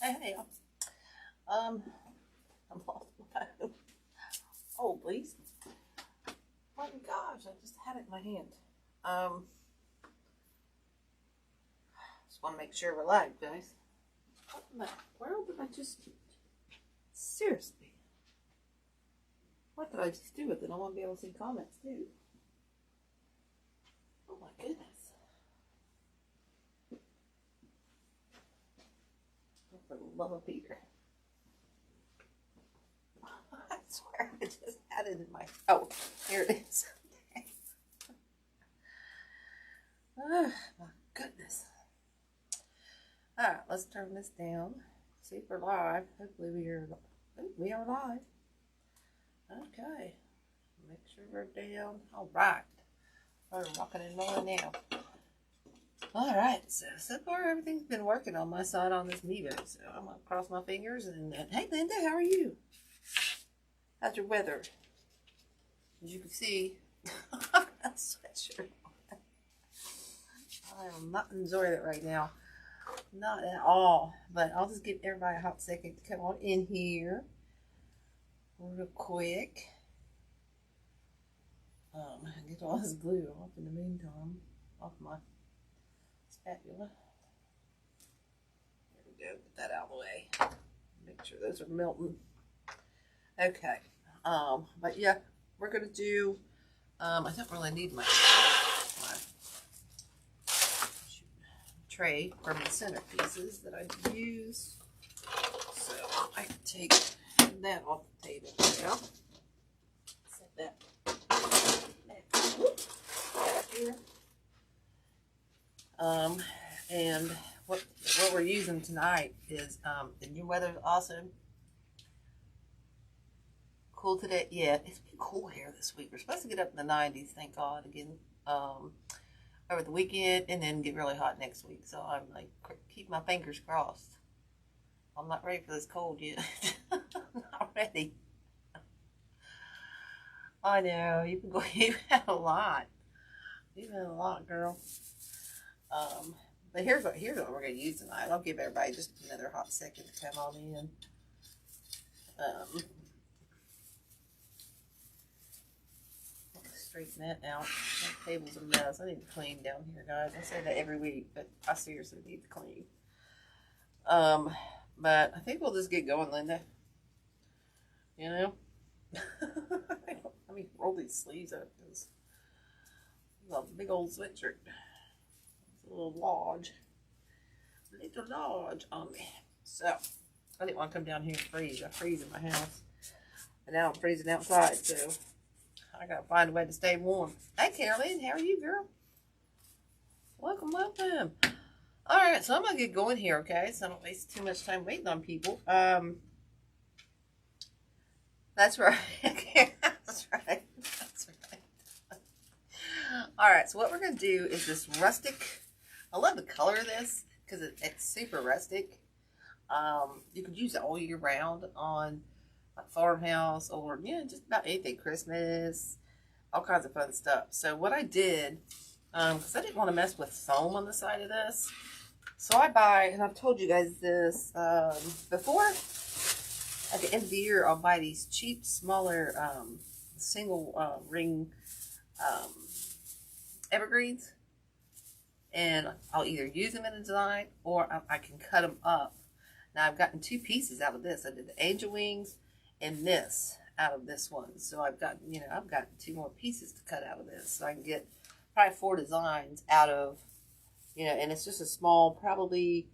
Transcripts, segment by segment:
Hey, I'm lost my phone. Oh, please. Oh my gosh, I just had it in my hand. Just want to make sure we're live, guys. What in the world did I just... Seriously. What did I just do with it? I want to be able to see comments, too. Oh my goodness. For the love of Peter. I swear I just had it in my... Oh, here it is. Oh, my goodness. Alright, let's turn this down. See if we're live. Hopefully we are live. Okay. Make sure we're down. Alright. We're rocking and rolling now. Alright, so far everything's been working on my side on this Mevo. So I'm going to cross my fingers and hey Linda, how are you? How's your weather? As you can see, I've got a sweatshirt on. I am not enjoying it right now. Not at all. But I'll just give everybody a hot second to come on in here real quick. Get all this glue off in the meantime. Off my spatula. There we go. Get that out of the way. Make sure those are melting. Okay. But yeah, we're gonna do. I don't really need my tray for my centerpieces that I use, so I can take that off the table now. Set that back here. And what we're using tonight is the new weather's awesome. Cool today. Yeah, it's been cool here this week. We're supposed to get up in the 90s, thank God, again over the weekend, and then get really hot next week. So I'm like, keep my fingers crossed. I'm not ready for this cold yet. Not ready. I know, you've had a lot. You've had a lot, girl. But here's what we're going to use tonight. I'll give everybody just another hot second to come on in. Straighten that out. My table's a mess. I need to clean down here, guys. I say that every week, but I seriously need to clean. But I think we'll just get going, Linda. You know? Let me roll these sleeves up because it's a big old sweatshirt. It's a little lodge on me. So I didn't want to come down here and freeze. I freeze in my house, and now I'm freezing outside. So I gotta find a way to stay warm. Hey, Caroline, how are you, girl? Welcome. All right, so I'm gonna get going here, okay? So I don't waste too much time waiting on people. That's right. That's right. All right, so what we're gonna do is this rustic. I love the color of this because it's super rustic. You could use it all year round on a farmhouse or just about anything, Christmas, all kinds of fun stuff. So what I did, because I didn't want to mess with foam on the side of this, so I buy, and I've told you guys this before, at the end of the year I'll buy these cheap, smaller single ring evergreens, and I'll either use them in a design or I can cut them up. Now I've gotten two pieces out of this. I did the angel wings and this out of this one. So I've got, I've got two more pieces to cut out of this. So I can get probably 4 designs out of, and it's just a small, probably,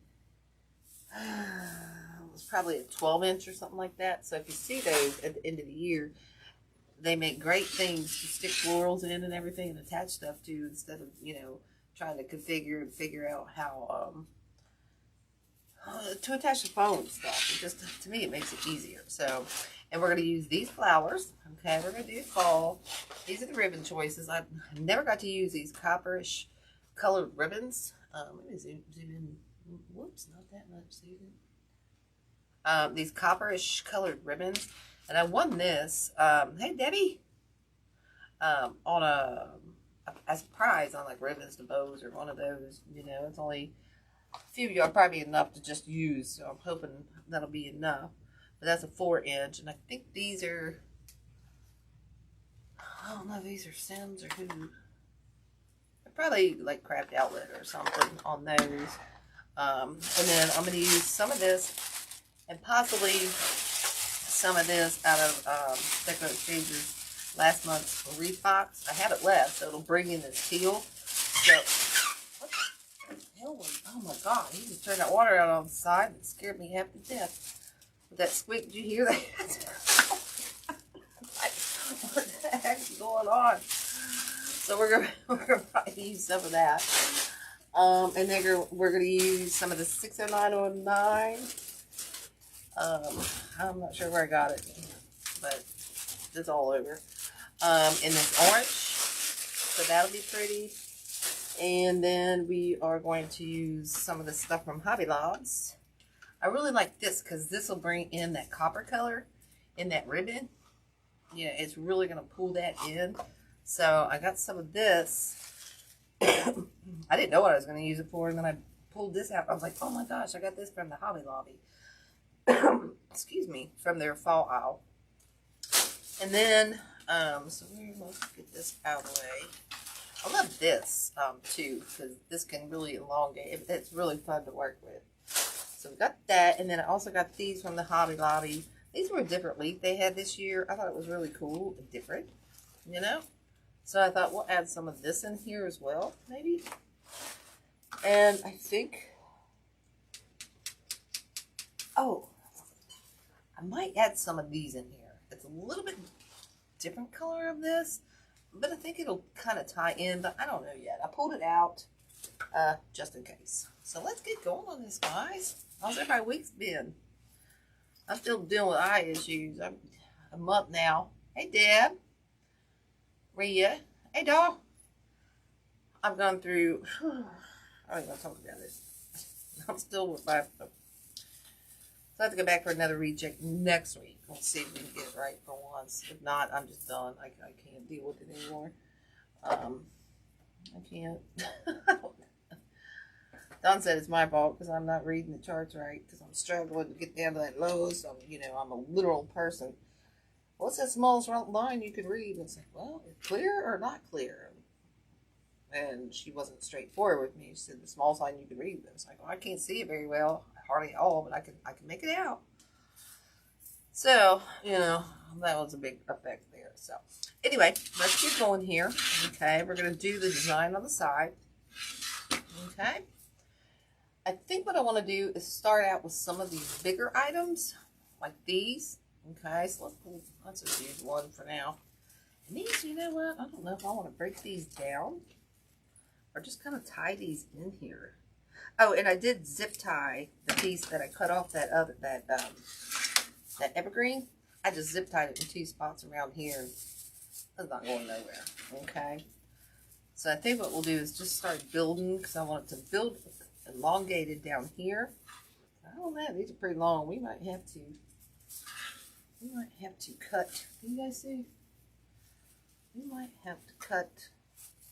it was probably a 12-inch or something like that. So if you see those at the end of the year, they make great things to stick florals in and everything and attach stuff to instead of, trying to configure and figure out how, to attach the foam and stuff. It just, to me, it makes it easier. So, and we're going to use these flowers. Okay, we're going to do fall. These are the ribbon choices. I never got to use these copperish colored ribbons. Let me zoom in. Whoops, not that much. These copperish colored ribbons. And I won this. Hey, Debbie. On as a prize on like ribbons to bows or one of those. It's only few of y'all probably enough to just use, so I'm hoping that'll be enough. But that's a 4-inch, and I think these are, I don't know if these are Sims or who. They're probably like Craft Outlet or something on those. And then I'm going to use some of this and possibly some of this out of Decorative Exchanges last month's WREATH box. I have it left, so it'll bring in this teal. So, what the hell was, oh my god, he just turned that water out on the side. It scared me half to death. With that squeak, did you hear that? Like, what the heck's going on? So we're gonna probably use some of that. And then we're gonna use some of the 60909. I'm not sure where I got it, but it's all over. In this orange, so that'll be pretty. And then we are going to use some of the stuff from Hobby Lobs. I really like this because this will bring in that copper color in that ribbon. Yeah, it's really going to pull that in. So I got some of this. I didn't know what I was going to use it for, and then I pulled this out. I was like, oh my gosh, I got this from the Hobby Lobby. Excuse me, from their fall aisle. And then, so let's get this out of the way. I love this, too, because this can really elongate. It's really fun to work with. So we got that, and then I also got these from the Hobby Lobby. These were a different leaf they had this year. I thought it was really cool and different, you know? So I thought we'll add some of this in here as well, maybe. And I think, oh, I might add some of these in here. It's a little bit different color of this, but I think it'll kind of tie in, but I don't know yet. I pulled it out just in case. So let's get going on this, guys. How's everybody's week's been? I'm still dealing with eye issues. I'm a month now. Hey, Deb. Rhea. Hey, doll. I've gone through, I don't even want to talk about it. I'm still with my, so I have to go back for another recheck next week. We'll see if we can get it right for once. If not, I'm just done. I can't deal with it anymore. I can't. Don said it's my fault because I'm not reading the charts right, because I'm struggling to get down to that low. So, you know, I'm a literal person. What's that smallest line you can read? And it's like, well, clear or not clear? And she wasn't straightforward with me. She said the smallest line you can read. I was like, well, I can't see it very well, hardly at all, but I can make it out. So, you know, that was a big effect there. So, anyway, let's get going here. Okay, we're going to do the design on the side. Okay. I think what I want to do is start out with some of these bigger items, like these. Okay, so let's just use one for now. And these, you know what? I don't know if I want to break these down or just kind of tie these in here. Oh, and I did zip tie the piece that I cut off that evergreen. I just zip tied it in 2 spots around here. That's not going nowhere. Okay. So I think what we'll do is just start building, because I want it to build elongated down here. I don't know. These are pretty long. We might have to cut. Can you guys see? We might have to cut.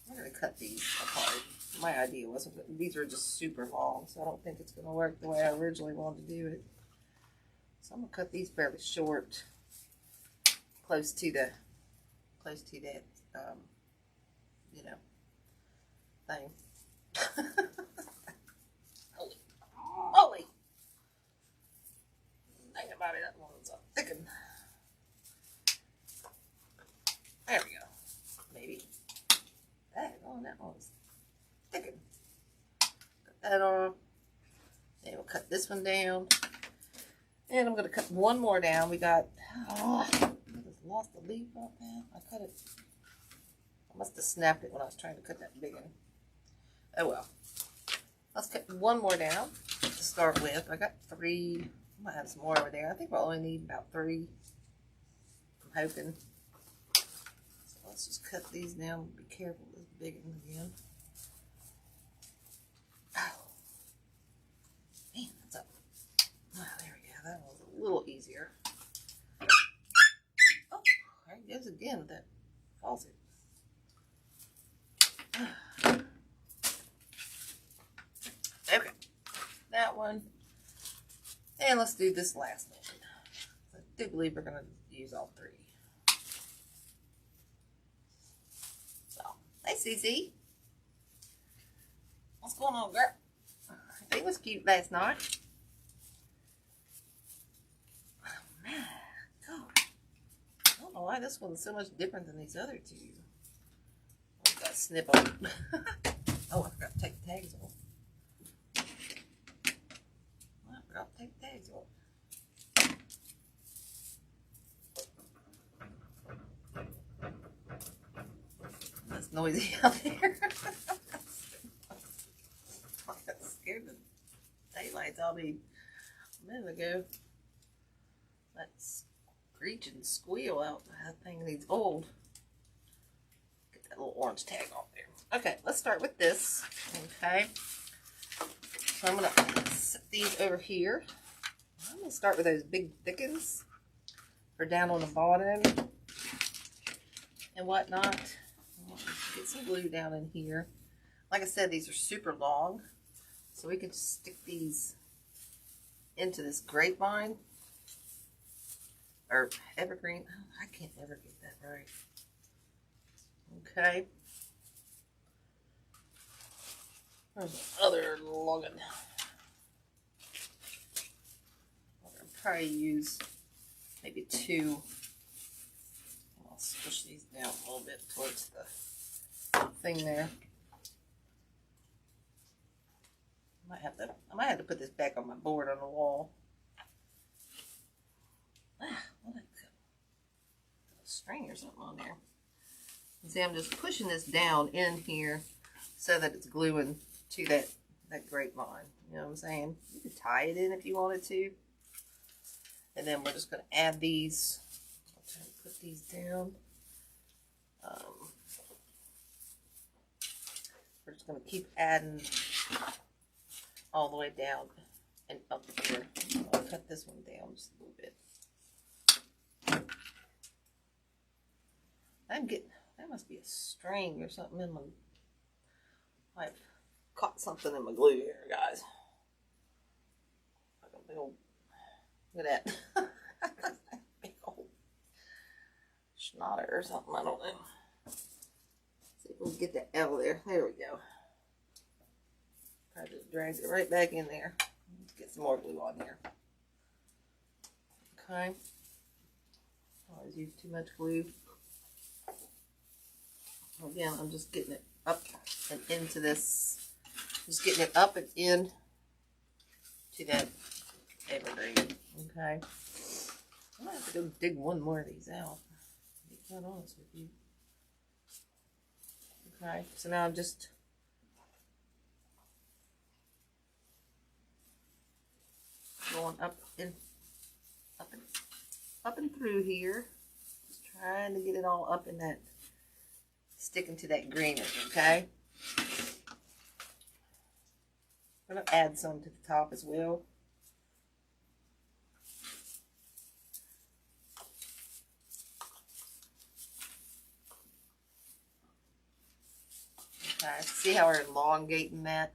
I'm going to cut these apart. My idea wasn't that these are just super long, so I don't think it's going to work the way I originally wanted to do it. So I'm going to cut these fairly short, close to that, you know, thing. Holy. Think about it, that one's a thickin'. There we go. Maybe. That one's thickin'. Cut that off. And we'll cut this one down. And I'm going to cut one more down. We got, I just lost the leaf off that. I cut it. I must have snapped it when I was trying to cut that big one. Oh well. Let's cut one more down to start with. I got 3. I might have some more over there. I think we'll only need about 3. I'm hoping. So let's just cut these down. Be careful with this big one again. Oh. Man, that's up. Oh, there we go. That was a little easier. Oh, there it goes again with that faucet. Okay. one. And let's do this last one. I do believe we're going to use all three. So, hey Cece. What's going on, girl? I think it was cute last night. Oh, man. God. I don't know why this one's so much different than these other two. I've got to snip on. Oh, I forgot to take the tags off. I forgot to take the tags off. That's noisy out there. I got scared the daylights out me a minute ago. That screech and squeal out. That thing needs old. Get that little orange tag off there. Okay, let's start with this. Okay. So I'm going to set these over here. I'm going to start with those big thickens for down on the bottom and whatnot. Get some glue down in here. Like I said, these are super long, so we can just stick these into this grapevine or evergreen. Oh, I can't ever get that right. Okay. There's another long one. I'm going to probably use maybe two. I'll push these down a little bit towards the thing there. I might have to put this back on my board on the wall. What a string or something on there. See, I'm just pushing this down in here so that it's gluing to that grapevine. You know what I'm saying? You could tie it in if you wanted to. And then we're just going to add these. I'll try to put these down. We're just going to keep adding all the way down and up here. I'll cut this one down just a little bit. That must be a string or something in my, I've caught something in my glue here, guys. Like a big old, look at that. Big old schnotter or something, I don't know. See if we can get that out of there. There we go. I just dragged it right back in there. Let's get some more glue on here. Okay. Always use too much glue. Again, I'm just getting it up and into this. Just getting it up and in to that evergreen. Okay. I might have to go dig one more of these out. To be quite honest with you. Okay. So now I'm just going up and through here. Just trying to get it all up in that, sticking to that greenery, okay? I'm going to add some to the top as well. Okay, see how we're elongating that?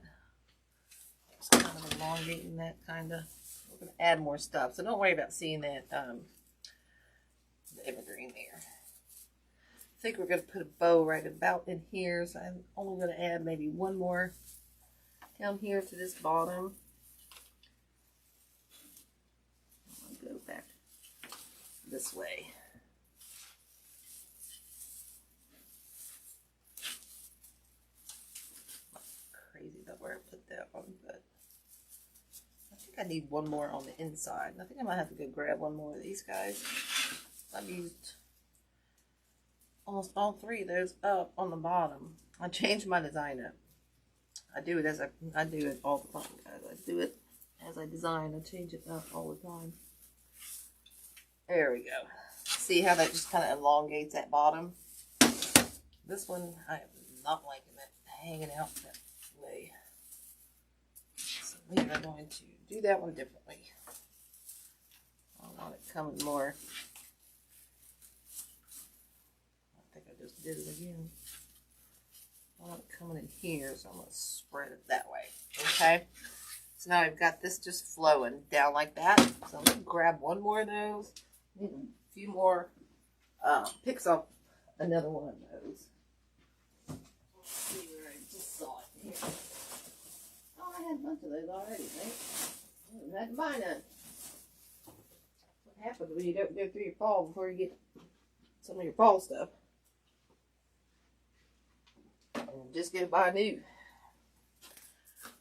Just kind of elongating that, kind of. We're going to add more stuff, so don't worry about seeing that the evergreen there. I think we're going to put a bow right about in here, so I'm only going to add maybe one more down here to this bottom. I'll go back this way. Not crazy about where I put that one, but I think I need one more on the inside. I think I might have to go grab one more of these guys. I've used almost all three of those up on the bottom. I changed my design up. I do it I do it all the time, guys. I do it as I design. I change it up all the time. There we go. See how that just kind of elongates that bottom? This one, I am not liking that hanging out that way. So we are going to do that one differently. I want it coming more. I think I just did it again. I want it coming in here, so I'm going to spread it that way. Okay? So now I've got this just flowing down like that. So I'm going to grab one more of those. Need a few more picks up another one of those. Let's see where I just saw it here. Oh, I had a bunch of those already, right? I haven't had to buy none. What happens when you don't go through your fall before you get some of your fall stuff? And just go buy new.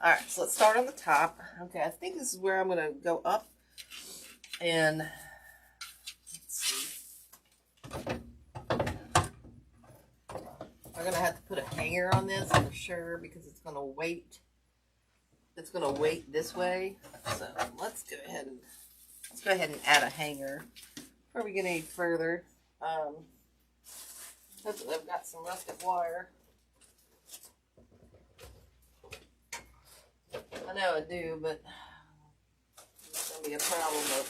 Alright, so let's start on the top. Okay, I think this is where I'm going to go up and let's see. We're going to have to put a hanger on this for sure because it's going to weight. It's going to weight this way. So let's go ahead and add a hanger before we get any further. Hopefully I've got some rustic wire. I know I do, but it's going to be a problem of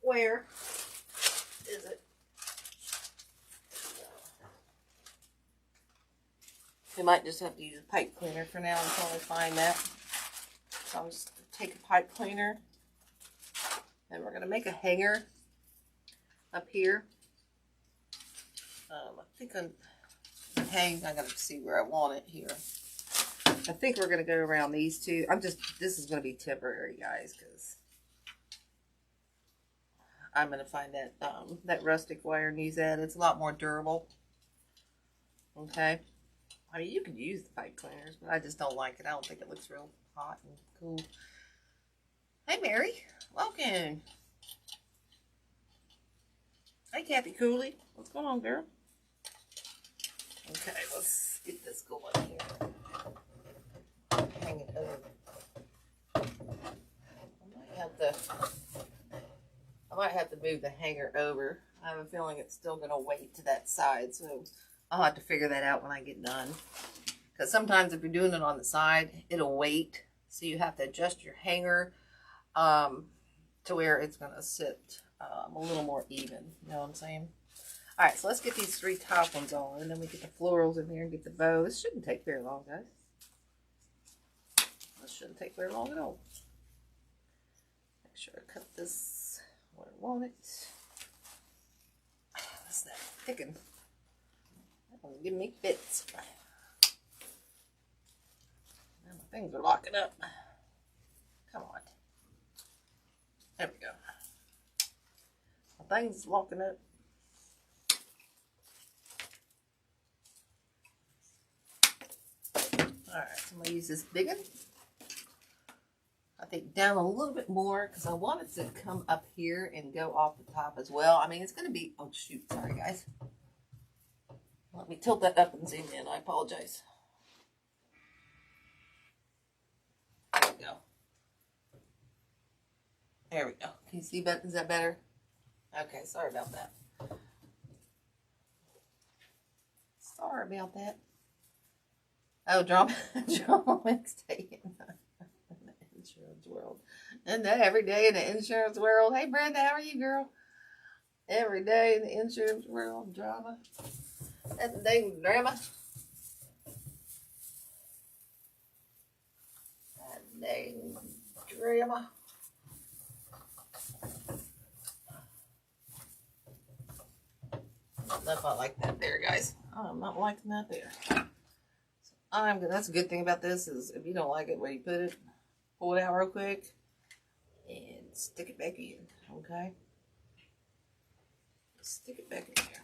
where is it? We might just have to use a pipe cleaner for now until I find that. So I'm just going to take a pipe cleaner and we're going to make a hanger up here. I think I got to see where I want it here. I think we're going to go around these two. This is going to be temporary, guys, because I'm going to find that that rustic wire needs that. It's a lot more durable. Okay. I mean, you can use the pipe cleaners, but I just don't like it. I don't think it looks real hot and cool. Hey, Mary. Welcome. Hey, Kathy Cooley. What's going on, girl? Okay, let's get this going here. Hang it over. I might have to move the hanger over. I have a feeling it's still going to weight to that side, so I'll have to figure that out when I get done. Because sometimes if you're doing it on the side, it'll weight, so you have to adjust your hanger to where it's going to sit a little more even. You know what I'm saying? All right, so let's get these three top ones on, and then we get the florals in here and get the bow. This shouldn't take very long, guys. This shouldn't take very long at all. Make sure I cut this where I want it. That's that thickened. That one's giving me fits. Now my things are locking up. Come on. There we go. My thing's locking up. Alright, so I'm going to use this big one. I think down a little bit more because I want it to come up here and go off the top as well. I mean, it's going to be... Oh, shoot. Sorry, guys. Let me tilt that up and zoom in. I apologize. There we go. There we go. Can you see that? Is that better? Okay, sorry about that. Sorry about that. Oh, drama mixtape in the insurance world. And every day in the insurance world. Hey, Brenda, how are you, girl? Every day in the insurance world, drama. That's the dang drama. That dang drama. I don't know if I like that there, guys. I'm not liking that there. That's a good thing about this is if you don't like it where you put it, pull it out real quick and stick it back in, okay? Stick it back in there.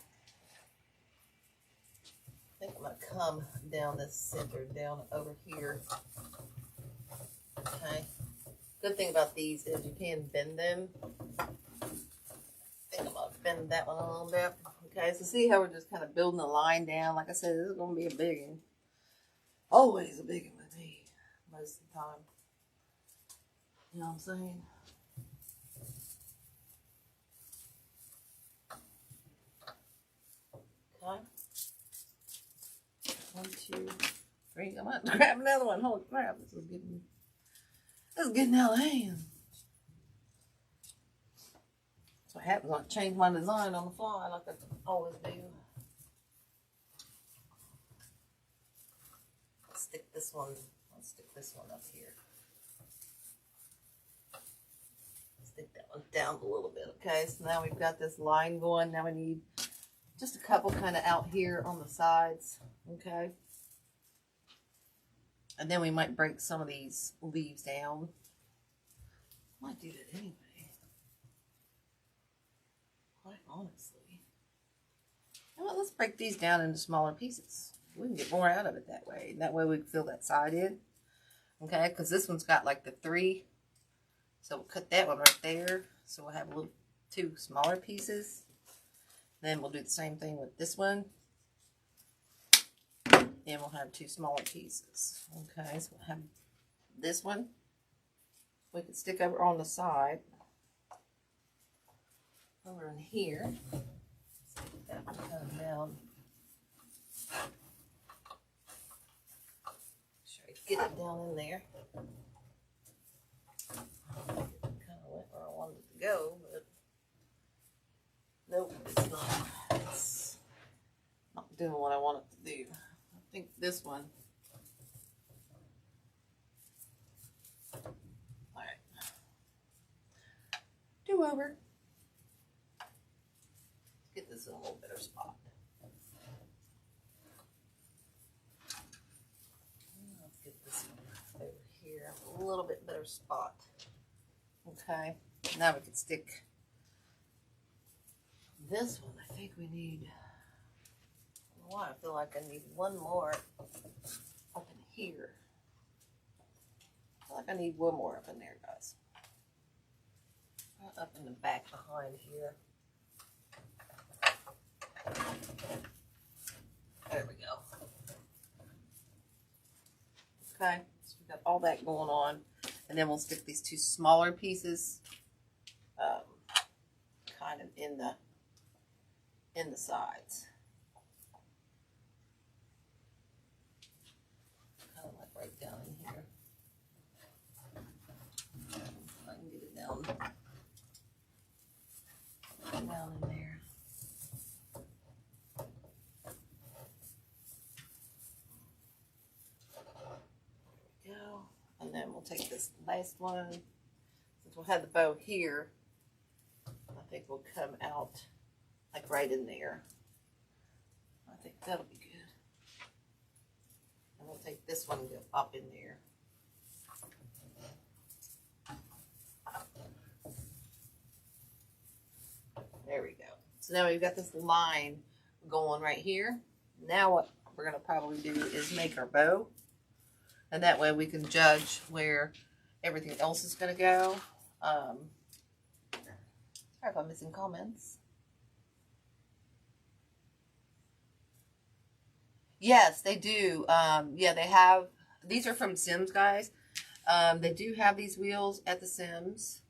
I think I'm going to come down this center, down over here, okay? Good thing about these is you can bend them. I think I'm going to bend that one a little bit, okay? So see how we're just kind of building the line down. Like I said, this is going to be a big one. Always a big one with me, most of the time. You know what I'm saying? Okay. 1, 2, 3. I'm going to grab another one. Holy crap, this is getting out of hand. That's what happens when I change my design on the fly like I always do. Let's stick this one up here. stick that one down a little bit. Okay, so now we've got this line going. Now we need just a couple kind of out here on the sides. Okay. And then we might break some of these leaves down. Might do that anyway. Quite honestly. Well, let's break these down into smaller pieces. We can get more out of it that way. And that way we can fill that side in. Okay, because this one's got like the 3. So we'll cut that one right there. So we'll have a little 2 smaller pieces. Then we'll do the same thing with this one. And we'll have 2 smaller pieces. Okay, so we'll have this one. We can stick over on the side. Over in here. So get that one come down. Get it down in there. Kind of went where I wanted it to go, but nope, it's not. It's not doing what I want it to do. I think this one. Alright. Do over. Let's get this in a little better spot. A little bit better spot. Okay, now we can stick this one. I think we need, I don't know why I feel like I need one more up in here. I feel like I need one more up in there, guys. Up in the back behind here. There we go. Okay. Got all that going on, and then we'll stick these 2 smaller pieces kind of in the sides, kind of like right down in here. I can get it down in there. And then we'll take this last one. Since we'll have the bow here, I think we'll come out like right in there. I think that'll be good. And we'll take this one and go up in there. There we go. So now we've got this line going right here. Now what we're going to probably do is make our bow. And that way we can judge where everything else is going to go. Sorry if I'm missing comments. Yes, they do. Yeah, they have. These are from Sims, guys. They do have these wheels at the Sims.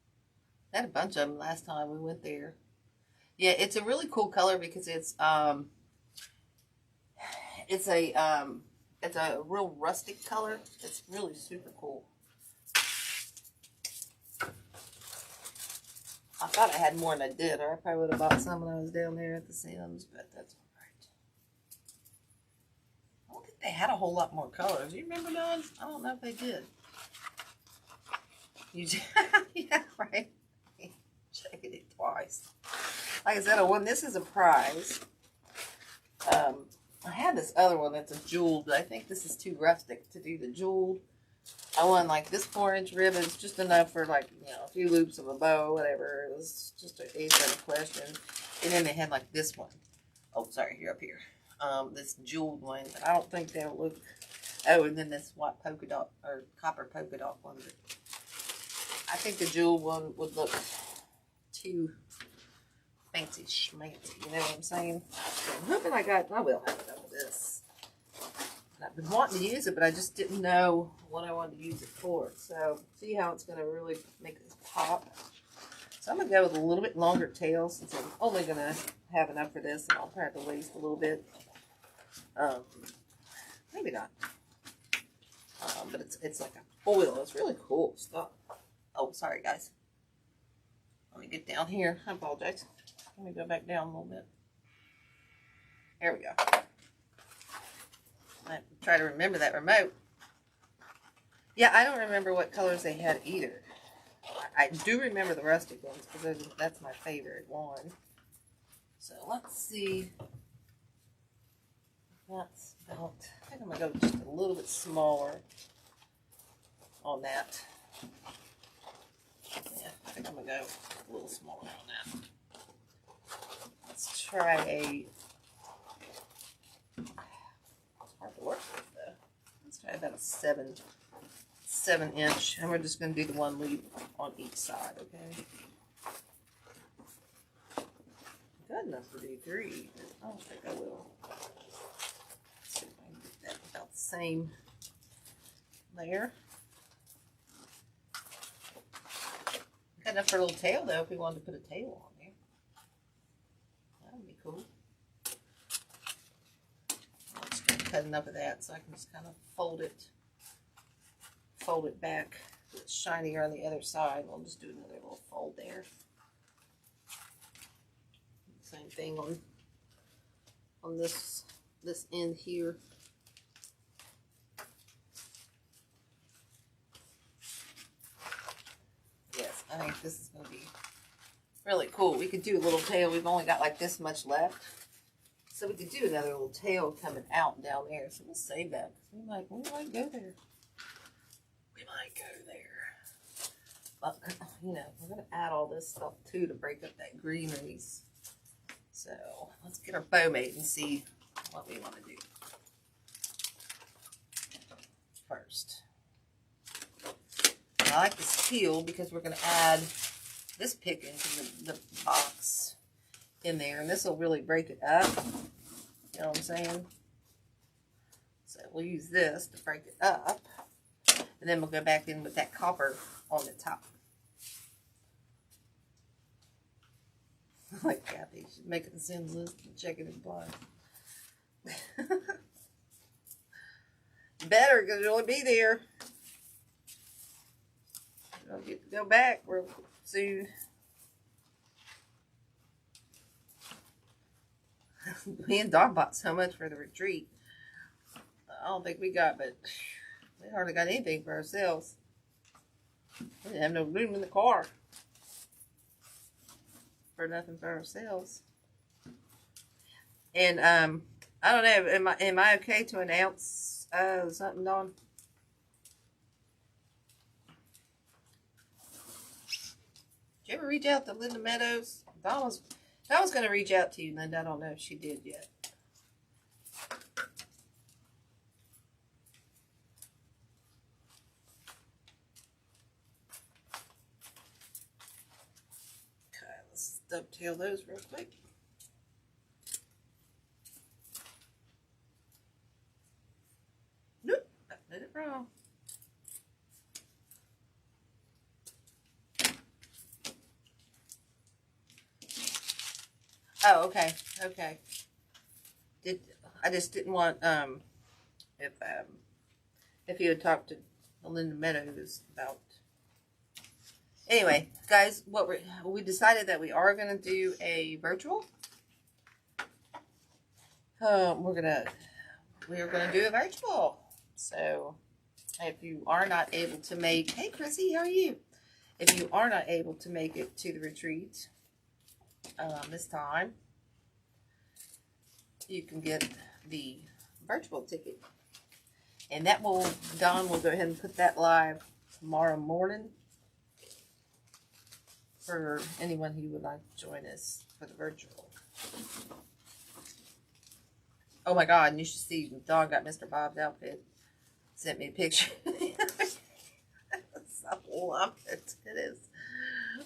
They had a bunch of them last time we went there. Yeah, it's a really cool color because it's a real rustic color. It's really super cool. I thought I had more than I did, or I probably would have bought some when I was down there at the Sims, but that's all right. I don't think they had a whole lot more colors. You remember those? I don't know if they did. You did? Yeah, right. Check it twice. Like I said, this is a prize. I had this other one that's a jeweled, but I think this is too rustic to do the jeweled. I won like this 4-inch ribbon. It's just enough for like, you know, a few loops of a bow, whatever. It was just an answer question. And then they had like this one. Oh, sorry, here up here. This jeweled one. I don't think that'll look. Oh, and then this white polka dot or copper polka dot one. I think the jeweled one would look too fancy schmancy. You know what I'm saying? So I'm hoping I will have enough of this. I've been wanting to use it, but I just didn't know what I wanted to use it for. So, see how it's going to really make this pop. So, I'm going to go with a little bit longer tail since I'm only going to have enough for this. And I'll probably have to waste a little bit. Maybe not. But it's like a foil. It's really cool stuff. Oh, sorry, guys. Let me get down here. I apologize. Let me go back down a little bit. There we go. I have to try to remember that remote. Yeah, I don't remember what colors they had either. I do remember the rustic ones because that's my favorite one. So let's see. That's about, I think I'm going to go just a little bit smaller on that. Yeah, I think I'm going to go a little smaller on that. Let's try a, hard to work with though. Let's try about a 7 inch, and we're just going to do the one leaf on each side, okay? Good enough to do 3, but I don't think I will. Let's see if I can get that about the same there. Got enough for a little tail though, if we wanted to put a tail on there. That would be cool. I'm just going to cut enough of that so I can just kind of fold it back. It's shinier on the other side. We'll just do another little fold there. Same thing on this end here. Yes, I think this is going to be really cool. We could do a little tail. We've only got like this much left. So we could do another little tail coming out down there. So we'll save that. We might go there. We might go there. But, you know, we're going to add all this stuff too to break up that greeneries. So let's get our bow made and see what we want to do first. I like this teal because we're going to add this pick into the box in there, and this will really break it up. You know what I'm saying? So we'll use this to break it up, and then we'll go back in with that copper on the top. Like Kathy, she's making the sin list and checking it blind. Better, because you'll be there. I'll get to go back real soon. Me and Dog bought so much for the retreat. I don't think we got, but we hardly got anything for ourselves. We didn't have no room in the car for nothing for ourselves. And I don't know. Am I okay to announce something, Dawn? Did you ever reach out to Linda Meadows? Dawn was going to reach out to you, Linda. I don't know if she did yet. Okay, let's dovetail those real quick. Nope, I did it wrong. Oh, okay, okay. I just didn't want if you had talked to Linda Meadows about. Anyway, guys, we decided that we are going to do a virtual. We are gonna do a virtual. So if you are not able to make, hey Chrissy, how are you? If you are not able to make it to the retreat this time, you can get the virtual ticket, and that Dawn will go ahead and put that live tomorrow morning for anyone who would like to join us for the virtual. Oh my God, and you should see, Dawn got Mr. Bob's outfit. Sent me a picture. I love it. It is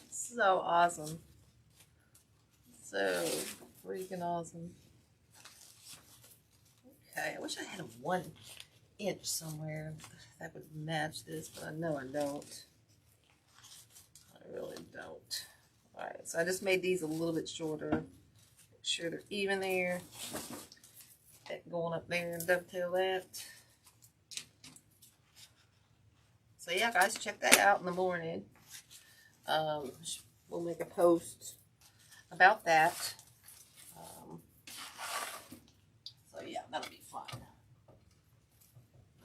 so awesome. So freaking awesome. Okay, I wish I had a 1 inch somewhere that would match this, but I know I don't. I really don't. Alright, so I just made these a little bit shorter. Make sure they're even there. That going up there and dovetail that. So yeah, guys, check that out in the morning. We'll make a post about that. So yeah, that'll be fun.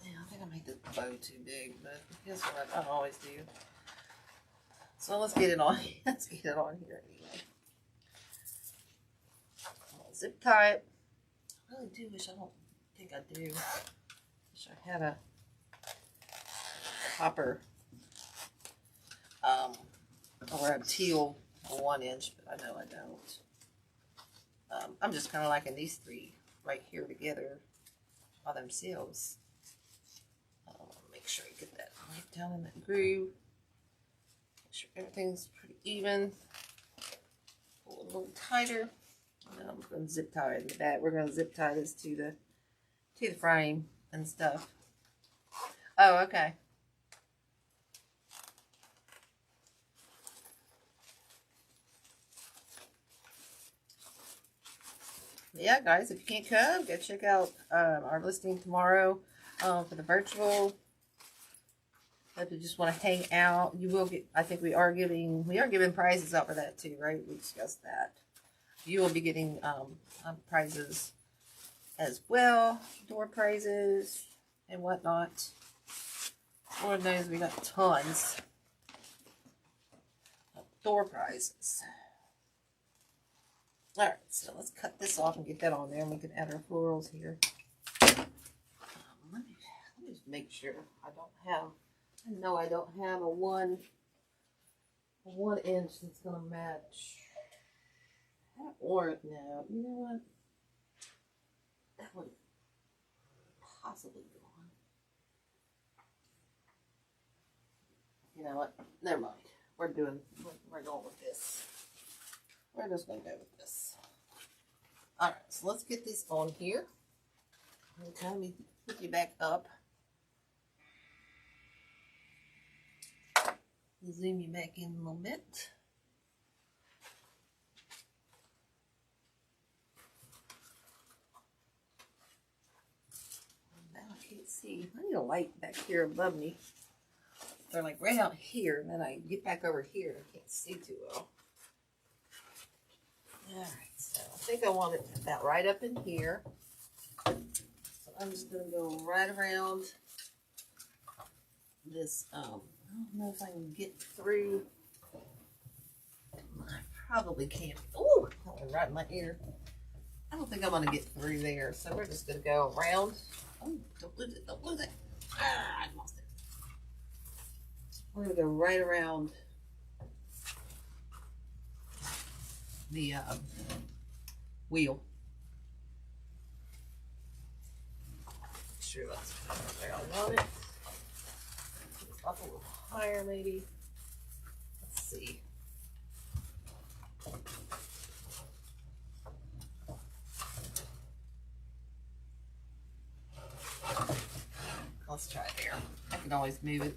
Yeah, I think I made the bow too big, but guess what? I always do. So let's get it on. Let's get it on here anyway. I'll zip tie it. I really do wish, I don't think I do. Wish I had a copper or a teal 1-inch, but I know I don't. I'm just kind of liking these three right here together by themselves. Make sure I get that right down in that groove. Make sure everything's pretty even. Pull it a little tighter. And I'm going to zip tie it in the back. We're going to zip tie this to the frame and stuff. Oh, okay. Yeah, guys, if you can't come, go check out our listing tomorrow for the virtual. If you just want to hang out, you will get. I think we are giving prizes out for that too, right? We discussed that. You will be getting prizes as well, door prizes and whatnot. Lord knows we got tons of door prizes. All right, so let's cut this off and get that on there, and we can add our florals here. Let me just make sure I don't have. I know I don't have a 1 inch that's gonna match. Or no, you know what? That would possibly go on. You know what? Never mind. We're going with this. We're just gonna go with this. All right, so let's get this on here. Okay, let me put you back up. Zoom you back in a little bit. Now I can't see. I need a light back here above me. They're like right out here, and then I get back over here. I can't see too well. All right, so I think I want it about right up in here. So I'm just going to go right around this. I don't know if I can get through. I probably can't. Oh, that went right in my ear. I don't think I'm going to get through there. So we're just going to go around. Oh, don't lose it. Don't lose it. Ah, I lost it. We're going to go right around the wheel. Make sure that's where I want it. Up a little higher, maybe. Let's see. Let's try there. I can always move it.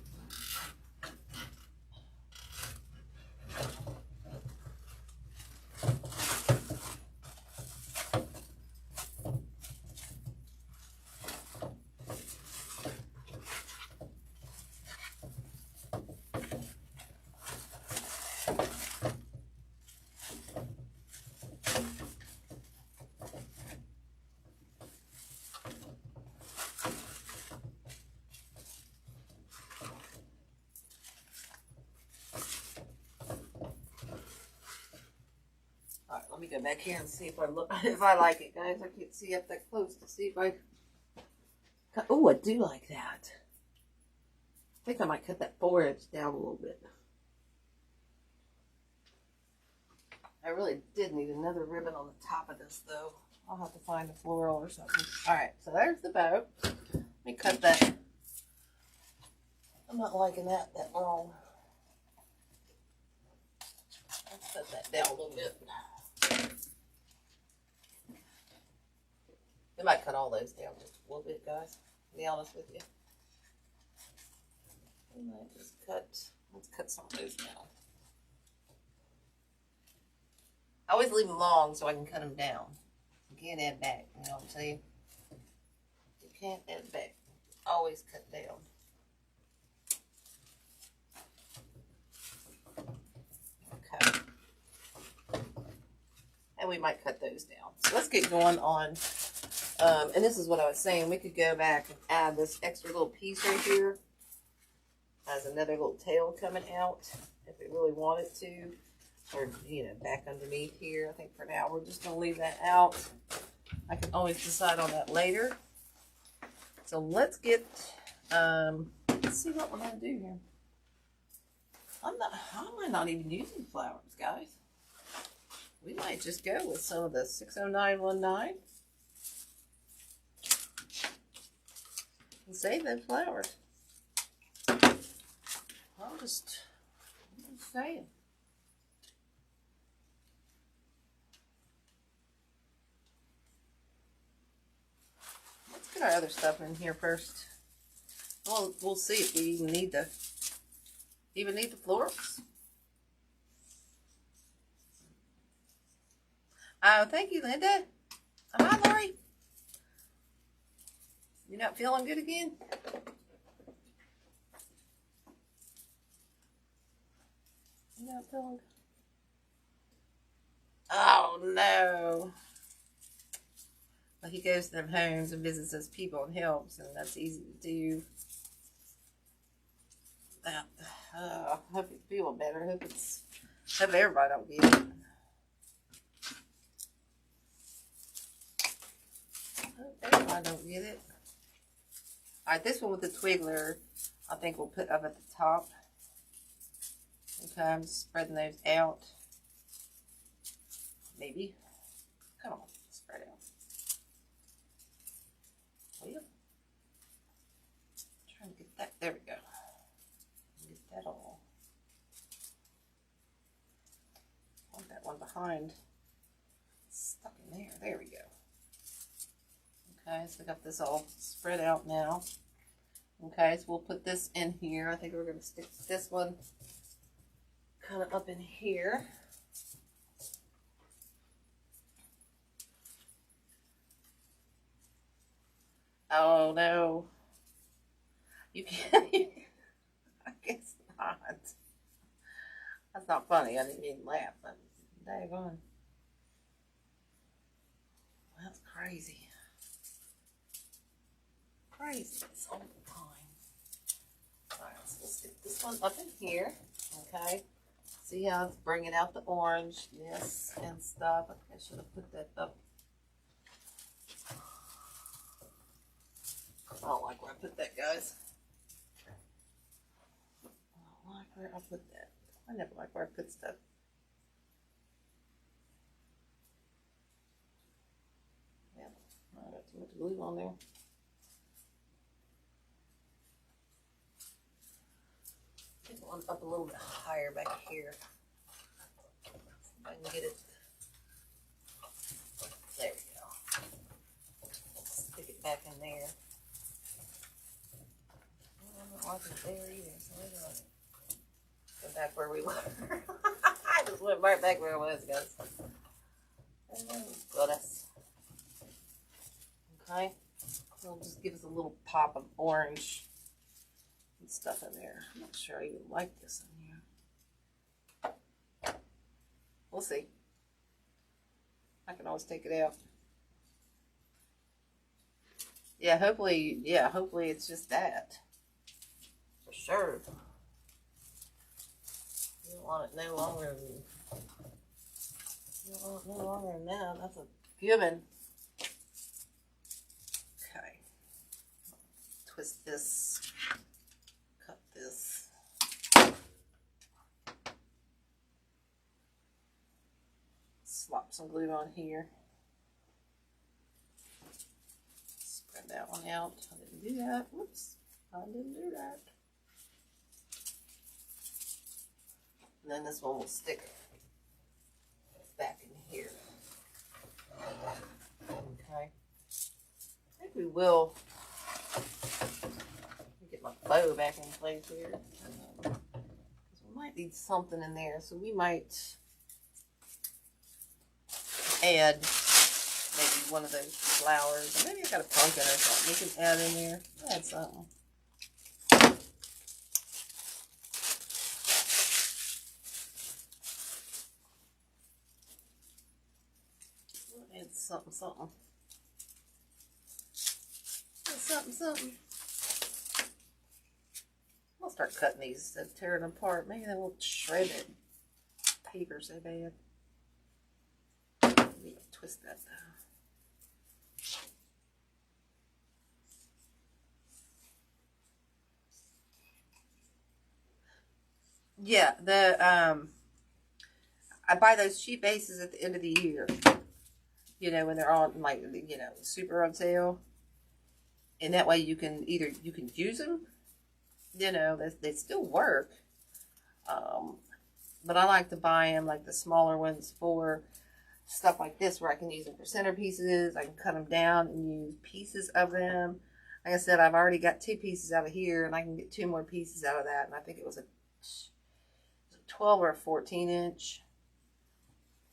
Let me go back here and see if I like it, guys. I can't see up that close to see if I. Oh, I do like that. I think I might cut that 4-inch down a little bit. I really did need another ribbon on the top of this, though. I'll have to find a floral or something. All right, so there's the bow. Let me cut that. I'm not liking that long. Let's cut that down a little bit. I might cut all those down just a little bit, guys. To be honest with you. I might just let's cut some of those down. I always leave them long so I can cut them down. You can't add back, you know what I'm saying? You can't add back. Always cut down. Okay. And we might cut those down. So let's get going on. And this is what I was saying. We could go back and add this extra little piece right here as another little tail coming out. if we really wanted to, or, you know, back underneath here. I think for now we're just going to leave that out. I can always decide on that later. So let's get, let's see what we're going to do here. I might not even using flowers, guys. We might just go with some of the 60919 and save those flowers. I'm just saying. Let's get our other stuff in here first. Well, we'll see if we even need the florals. Oh, thank you, Linda. Hi, Lori. You not feeling good again? You not feeling good? Oh, no. Well, he goes to them homes and visits those people and helps, and that's easy to do. I hope you're feeling better. I hope everybody don't get it. Everybody don't get it. Alright, this one with the twiggler, I think we'll put up at the top. Okay, I'm spreading those out. Maybe. Come on, spread out. Well, trying to get that. There we go. Get that all. I want that one behind. It's stuck in there. There we go. Okay, so we got this all spread out now. Okay, so we'll put this in here. I think we're going to stick this one kind of up in here. Oh no. You can't. I guess not. That's not funny. I didn't even laugh. But daggone. That's crazy. Crazy all the time. Alright, so we'll stick this one up in here. Okay. See how it's bringing out the orange, yes, and stuff. I think I should have put that up. I don't like where I put that, guys. I don't like where I put that. I never like where I put stuff. Yeah, I got too much glue on there. Get one up a little bit higher back here. See if I can get it. There we go. Stick it back in there. I don't like it there either, so we're gonna go back where we were. I just went right back where I was, guys. Oh, goodness. Okay, so it'll just give us a little pop of orange and stuff in there. I'm not sure I even like this in here. We'll see. I can always take it out. Yeah, hopefully it's just that. For sure. You don't want it no longer than that. That's a given. Okay. Twist this. Cut this. Slop some glue on here. Spread that one out. I didn't do that. Whoops. I didn't do that. And then this one will stick back in here. Okay. I think we will get my bow back in place here. Because we might need something in there. So we might add maybe one of those flowers. Or maybe I got a pumpkin or something. We can add in there. Add something. Add something, something. Add something, something. I'll start cutting these instead of tearing them apart. Maybe they won't shred it. Paper so bad. Maybe twist that though. Yeah, I buy those cheap bases at the end of the year. You know, when they're on, like, you know, super on sale. And that way you can use them. You know, they still work. But I like to buy them, like the smaller ones, for stuff like this, where I can use them for centerpieces. I can cut them down and use pieces of them. Like I said, I've already got 2 pieces out of here, and I can get 2 more pieces out of that. And I think it was a 12 or a 14 inch.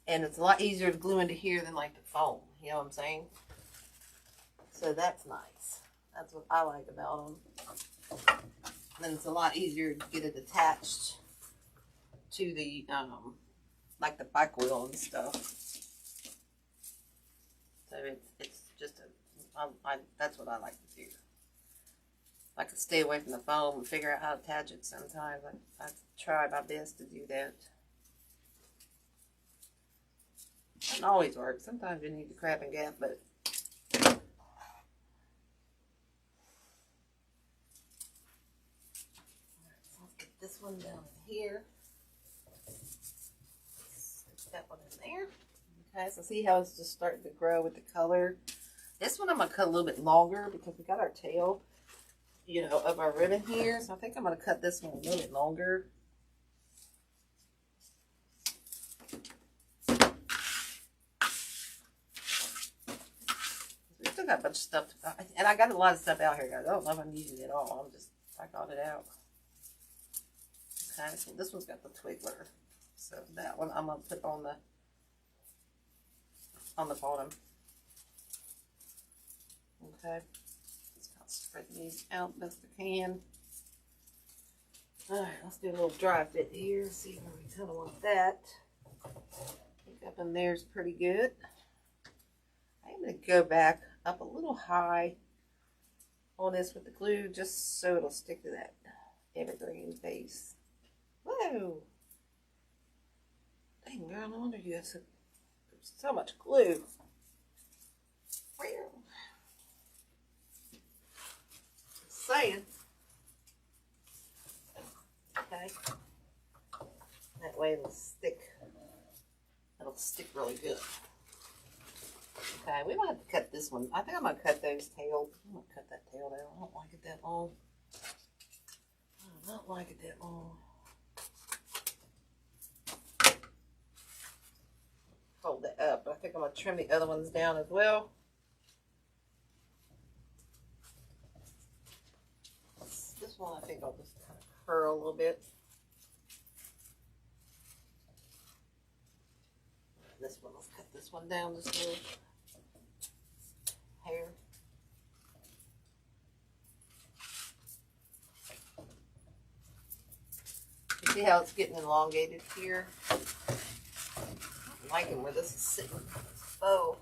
And it's a lot easier to glue into here than like the foam. You know what I'm saying? So that's nice. That's what I like about them. And then it's a lot easier to get it attached to the, like the bike wheel and stuff. So it's just that's what I like to do. I can stay away from the foam and figure out how to attach it sometimes. I try my best to do that. Doesn't always work. Sometimes you need the crap and gap, but let's get this one down here. Stick that one in there. Okay, so see how it's just starting to grow with the color. This one I'm going to cut a little bit longer because we got our tail, you know, of our ribbon here. So I think I'm going to cut this one a little bit longer. We still got a bunch of stuff and I got a lot of stuff out here, guys. I don't know if I'm using it all. I got it out. Okay, so this one's got the twiggler. So that one I'm going to put on the bottom. Okay, just kind of spread these out best I can. Alright, let's do a little dry fit here. See where we kind of want that. I think up in there is pretty good. I'm going to go back up a little high on this with the glue just so it'll stick to that evergreen base. Whoa! Dang, girl, no wonder you have so much glue. Well, just saying. Okay. That way it'll stick. It'll stick really good. Okay, we might have to cut this one. I think I'm going to cut those tails. I'm going to cut that tail down. I don't like it that long. I don't like it that long. Hold that up. I think I'm going to trim the other ones down as well. This one I think I'll just kind of curl a little bit. This one, let's cut this one down just a little. Hair. You see how it's getting elongated here? I'm liking where this is sitting. Oh,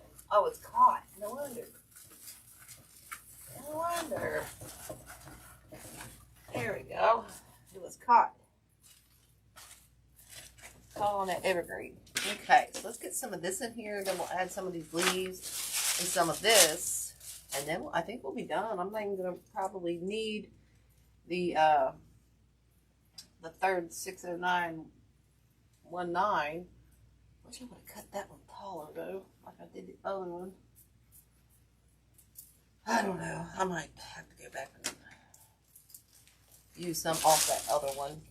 it's caught. No wonder. No wonder. There we go. It was caught. Caught on that evergreen. Okay, so let's get some of this in here. Then we'll add some of these leaves and some of this, and then I think we'll be done. I'm not even gonna probably need the third 60919. Wish I would have cut that one taller though, like I did the other one. I don't know. I might have to go back and use some off that other one,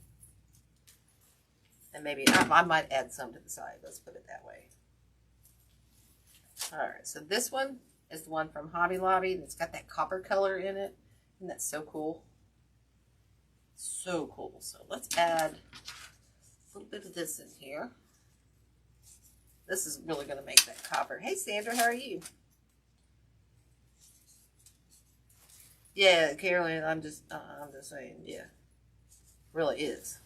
and maybe I might add some to the side. Let's put it that way. Alright, so this one is the one from Hobby Lobby, and it's got that copper color in it. Isn't that so cool? So cool. So let's add a little bit of this in here. This is really going to make that copper. Hey Sandra, how are you? Yeah, Carolyn, I'm just saying, yeah. Really is.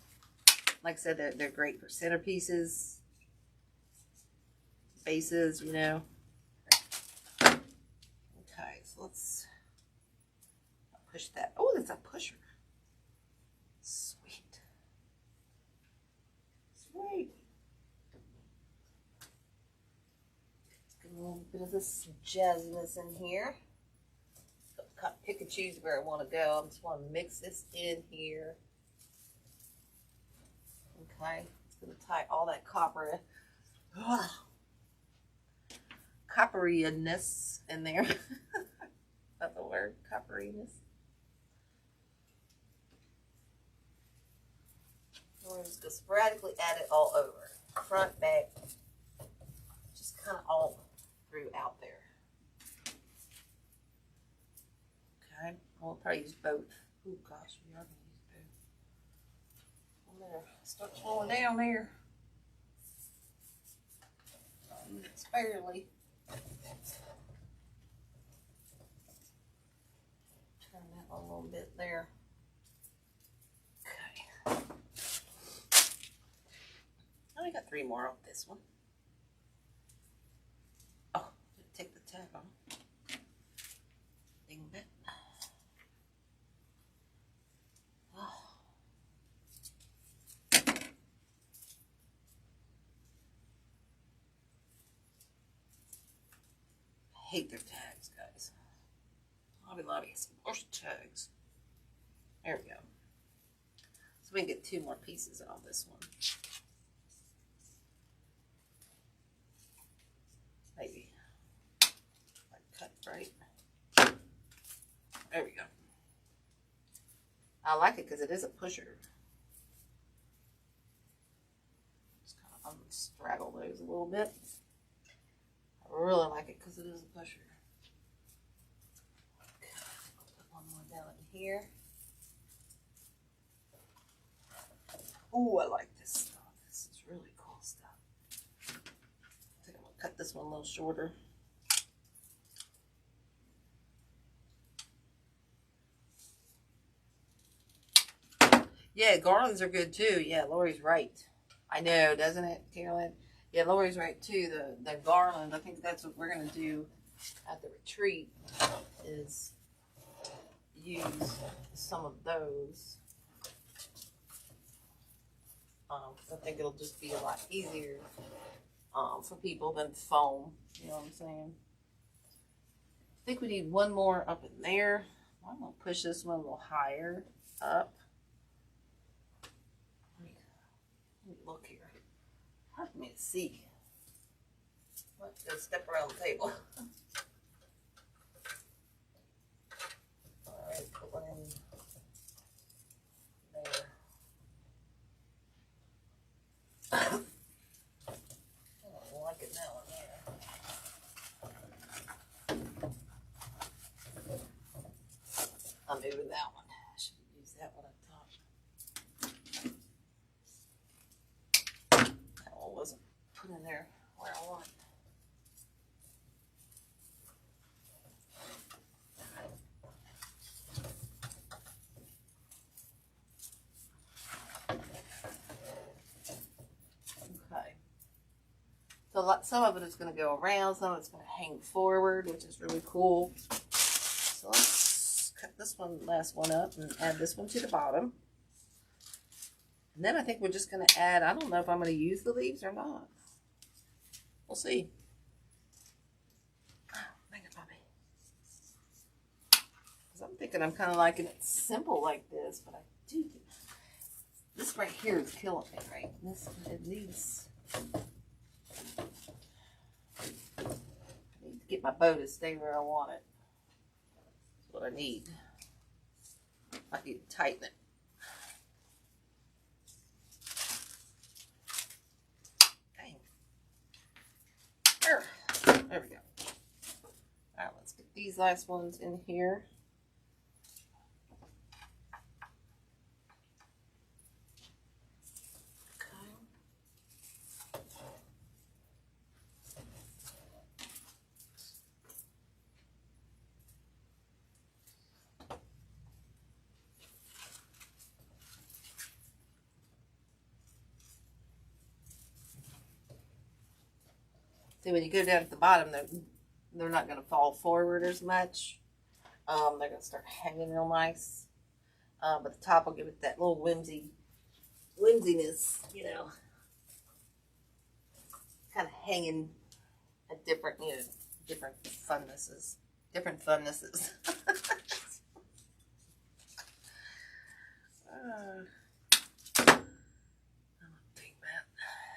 Like I said, they're great for centerpieces, bases, you know. So let's push that. Oh, that's a pusher. little bit of this jazziness in here. Pick and choose where I want to go. I just want to mix this in here. Okay, it's going to tie all that copperiness in there. That's the word, copperiness. We're just going to sporadically add it all over. Front, back, just kind of all throughout there. Okay, we'll probably use both. Oh gosh, we are going to use both. I'm going to start slowing down there. Barely. Turn that a little bit there. Okay. I only got 3 more off this one. Oh, take the tag on. Ding bit. I hate their tags, guys. Hobby Lobby has some worse tags. There we go. So we can get 2 more pieces out of this one. Maybe. Like cut right. There we go. I like it because it is a pusher. Just kind of unstraddle those a little bit. I really like it because it is a pusher. Okay, I'll put one more down in here. Ooh, I like this stuff. This is really cool stuff. I think I'm going to cut this one a little shorter. Yeah, garlands are good too. Yeah, Lori's right. I know, doesn't it, Carolyn? Yeah, Lori's right too. The garland, I think that's what we're going to do at the retreat, is use some of those. I think it'll just be a lot easier for people than foam. You know what I'm saying? I think we need one more up in there. I'm going to push this one a little higher up. Let me look here. Hard for me to see. Let's go step around the table. Alright, put one in there. I don't like it now in there. I'm moving that one. I should have used that one up top. That one wasn't put in there where I want it. So some of it is going to go around, some of it's going to hang forward, which is really cool. So let's cut this last one up and add this one to the bottom. And then I think we're just going to add, I don't know if I'm going to use the leaves or not. We'll see. Oh, bring it, Bobby. Because I'm thinking I'm kind of liking it simple like this, but I do. This right here is killing me, right? This, it needs... I need to get my bow to stay where I want it. That's what I need. I need to tighten it. Dang. There we go. Alright, let's get these last ones in here. See, when you go down at the bottom, they're not going to fall forward as much. They're going to start hanging real nice. But the top will give it that little whimsiness, you know, kind of hanging at different, you know, different funnesses. Different funnesses.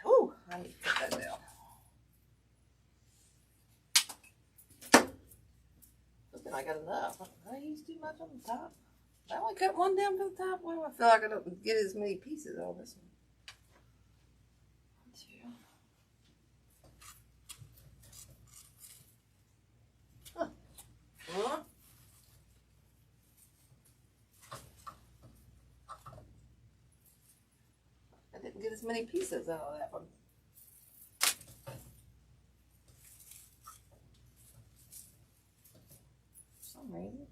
Ooh, I need to put that down. Looking, I got enough. Did I use too much on the top? I only cut one down to the top. Why do I feel like I don't get as many pieces on this one? Huh? I didn't get as many pieces out of that one. For some reason.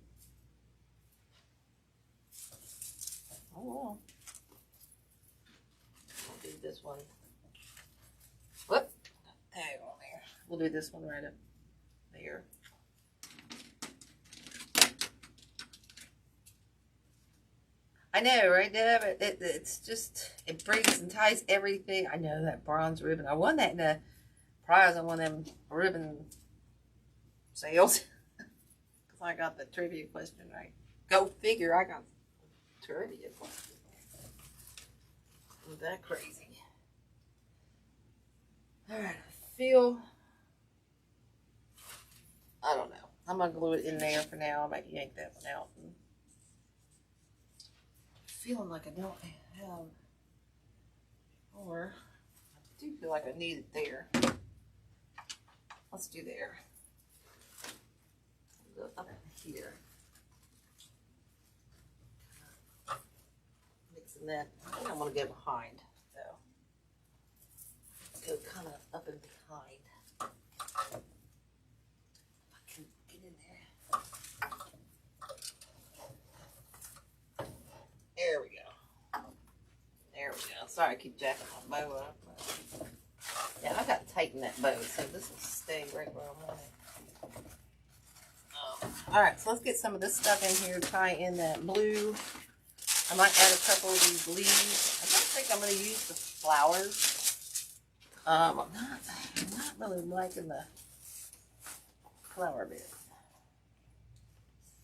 Oh well. We'll do this one. Whoop. Hang on there. We'll do this one right up there. I know, right, Deb? It's just, it brings and ties everything. I know that bronze ribbon. I won that in a prize on one of them ribbon sales. Because I got the trivia question right. Go figure, I got the trivia question. Isn't that crazy? Alright, I feel, I don't know. I'm going to glue it in there for now. I might yank that one out. Feeling like I don't have, or I do feel like I need it there. Let's do there. Go up here. Mixing that. I think I want to go behind, though. Go kind of up and behind. If I can get in there. There we go. There we go. Sorry, I keep jacking my bow up. Yeah, I got to tighten that bow, so this will stay right where I want it. Alright, so let's get some of this stuff in here, tie in that blue. I might add a couple of these leaves. I don't think I'm going to use the flowers. I'm not really liking the flower bit.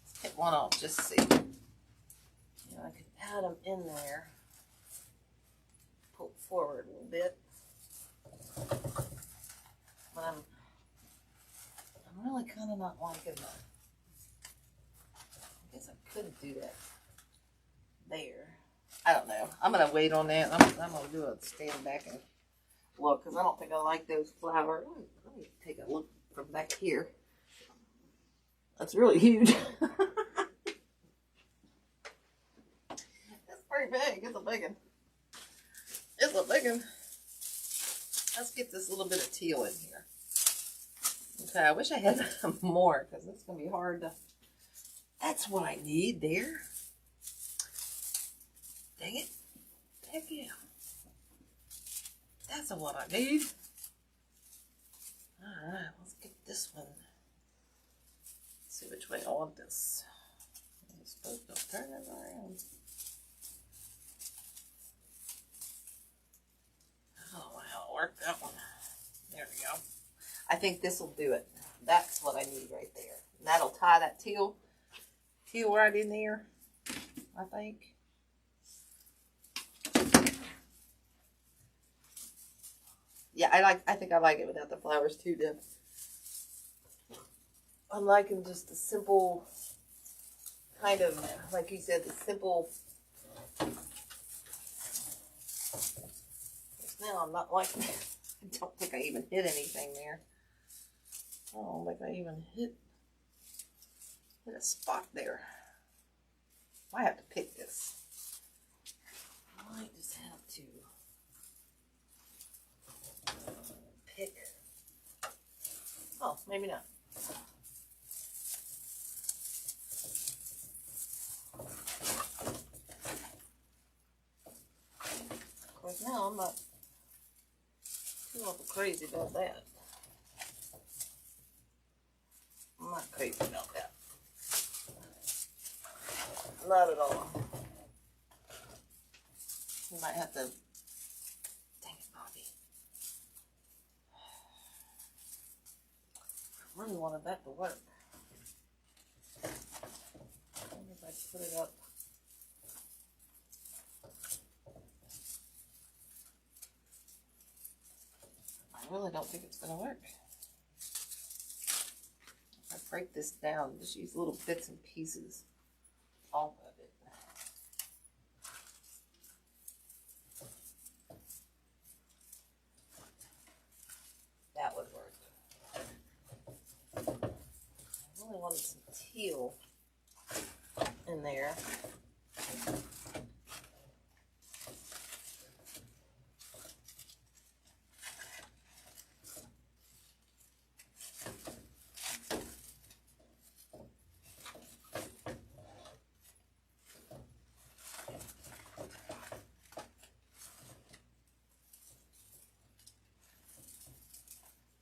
Let's get one off, just see. You know, I could add them in there. Pull forward a little bit. But I'm really kind of not liking that. I guess I could do that there. I don't know. I'm going to wait on that. I'm going to do a stand back and look, because I don't think I like those flowers. Let me take a look from back here. That's really huge. It's pretty big. It's a big one. It's a big one. Let's get this little bit of teal in here. Okay, I wish I had more, because it's going to be hard to... That's what I need there. Dang it. Heck yeah. That's what I need. Alright, let's get this one. Let's see which way I want this. I'm supposed to turn it around. Oh, wow, work that one. There we go. I think this will do it. That's what I need right there. And that'll tie that teal right in there, I think. Yeah, I think I like it without the flowers too, Deb. I'm liking just the simple, kind of, like you said, the simple. Now I'm not liking it. I don't think I even hit anything there. I don't think I even hit a spot there. I have to pick this. I might just have to pick. Oh, maybe not. Of course, now I'm not too awful crazy about that. I'm not crazy about that. Not at all. You might have to. Dang it, Bobby. really wanted that to work. I wonder if I put it up. I really don't think it's going to work. If I break this down, just use little bits and pieces off of it. That would work. I really wanted some teal in there.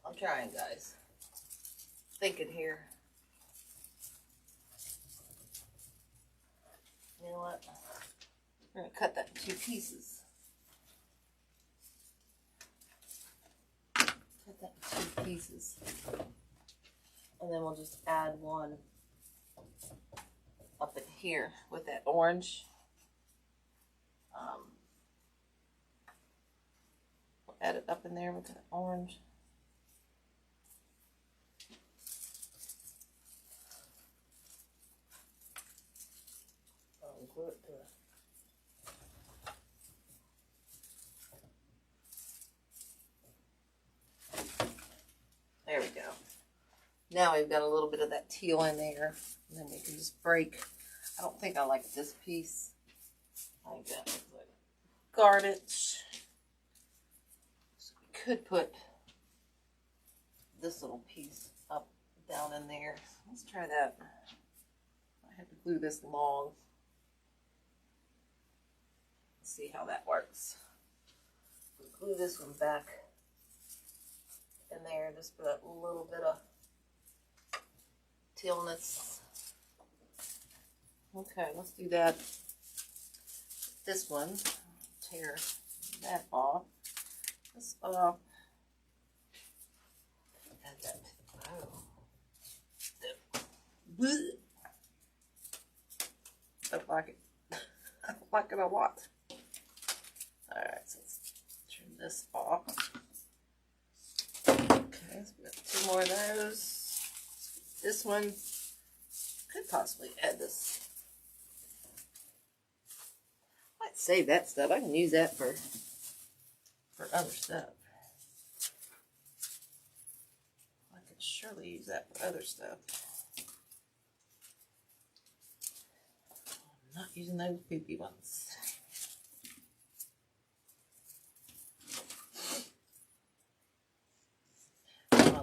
I'm trying, guys. Thinking here. You know what? We're going to cut that in 2 pieces. Cut that in 2 pieces. And then we'll just add one up in here with that orange. We'll add it up in there with that orange. Glue it to it. There we go. Now we've got a little bit of that teal in there, and then we can just break. I don't think I like this piece. I think that looks like garbage. So we could put this little piece up, down in there. Let's try that. I have to glue this long. See how that works. We'll glue this one back in there just for that little bit of tealness. Okay, let's do that. This one, tear that off. This off. Add that. Oh. Don't like it. I don't like it a lot. Alright, so let's trim this off. Okay, so we got 2 more of those. This one could possibly add this. I might save that stuff. I can use that for other stuff. I can surely use that for other stuff. I'm not using those poopy ones.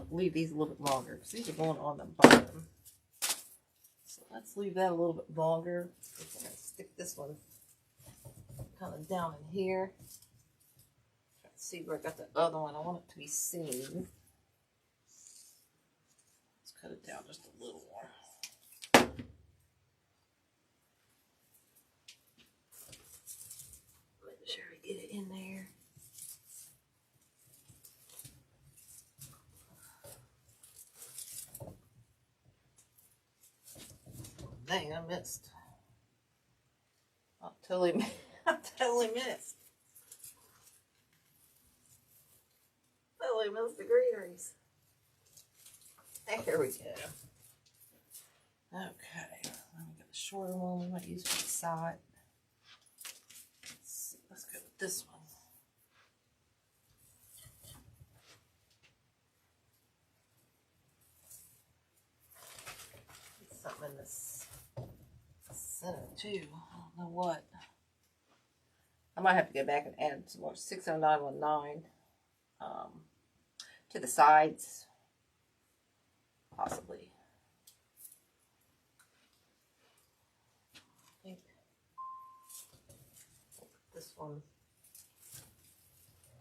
Leave these a little bit longer because these are going on the bottom. So let's leave that a little bit longer. I'm going to stick this one kind of down in here. Try to see where I got the other one. I want it to be seen. Let's cut it down just a little more. Make sure we get it in there. Dang, I missed. I totally missed. Totally missed the greeneries. There we go. Okay, we got a shorter one we might use for the side. Let's see, let's go with this one. Get something in this center too. I don't know what. I might have to go back and add some more 60919 to the sides, possibly. I think I'll put this one